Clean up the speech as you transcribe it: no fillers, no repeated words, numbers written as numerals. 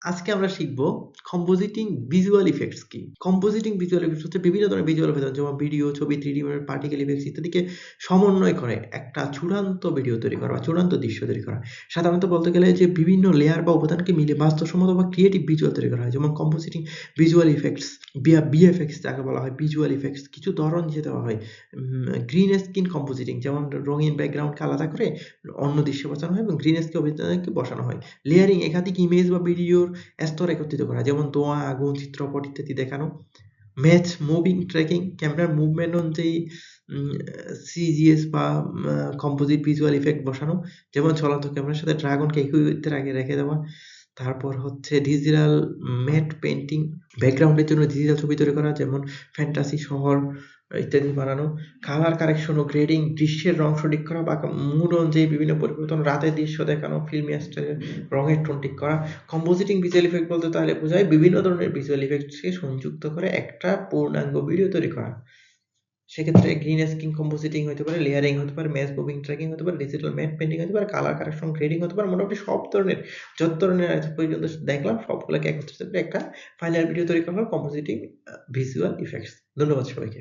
আজকে আমরা শিখব কম্পোজিটিং ভিজুয়াল ইফেক্টস কি। কম্পোজিটিং ভিজুয়াল ইফেক্টস হচ্ছে বিভিন্ন ধরনের ভিজুয়াল ইফেক্ট যেমন ভিডিও, ছবি, 3D পার্টিকেল ইফেক্টস ইত্যাদিকে সমন্বয় করে একটা চূড়ান্ত ভিডিও তৈরি করা বা চূড়ান্ত দৃশ্য তৈরি করা। সাধারণত বলতে গেলে যে বিভিন্ন লেয়ার বা উপাদানকে মিলে বাস্তবসম্মত বা ক্রিয়েটিভ ভিজুয়াল তৈরি করা হয়। যেমন কম্পোজিটিং ভিজুয়াল ইফেক্টস, বিএফএক্স যাকে বলা হয় ভিজুয়াল ইফেক্টস কিছু ধরন যে দেওয়া হয়। গ্রিন স্ক্রিন কম্পোজিটিং যেমন রঙিন ব্যাকগ্রাউন্ডকে আলাদা করে অন্য দৃশ্যে বসানো হয় এবং গ্রিন স্ক্রিন অভিনেতাকে বসানো হয়। লেয়ারিং একাধিক ইমেজ বা ভিডিওর স্তর একত্রিত করা যেমন ধোঁয়া, আগুন, চিত্রপট ইত্যাদি দেখানো। ম্যাচ মুভিং ট্র্যাকিং ক্যামেরার মুভমেন্ট অনুযায়ী সিজিএস বা কম্পোজিট ভিজুয়াল ইফেক্ট বসানো যেমন চলন্ত ক্যামেরার সাথে ড্রাগনকে একত্রিতের আগে রেখে দেওয়া। তারপর হচ্ছে ডিজিটাল ম্যাট পেইন্টিং ব্যাকগ্রাউন্ডের জন্য ডিজিটাল ছবি তৈরি করা যেমন ফ্যান্টাসি শহর ইত্যাদি বানানো। কালার কারেকশন ও গ্রেডিং দৃশ্যের রং সঠিক করা বা মুড অনুযায়ী বিভিন্ন পরিবর্তন, রাতের দৃশ্য দেখানো, ফিল্মি স্টাইলে রঙের টোন ঠিক করা। কম্পোজিটিং ভিজুয়াল ইফেক্ট বলতে তাহলে বোঝায় বিভিন্ন ধরনের ভিজুয়াল ইফেক্টসকে সংযুক্ত করে একটা পূর্ণাঙ্গ ভিডিও তৈরি করা। সেক্ষেত্রে গ্রিন স্ক্রিন কম্পোজিটিং হতে পারে, লেয়ারিং হতে পারে, ম্যাচ মুভিং ট্র্যাকিং হতে পারে, ডিজিটাল ম্যাট পেইন্টিং হতে পারে, কালার কারেকশন গ্রেডিং হতে পারে। মোটামুটি সব ধরনের যত ধরনের আজ পর্যন্ত দেখলাম সবগুলোকে একত্রিত করে একটা ফাইনাল ভিডিও তৈরি করা হয় কম্পোজিটিং ভিজুয়াল ইফেক্টস। ধন্যবাদ সবাইকে।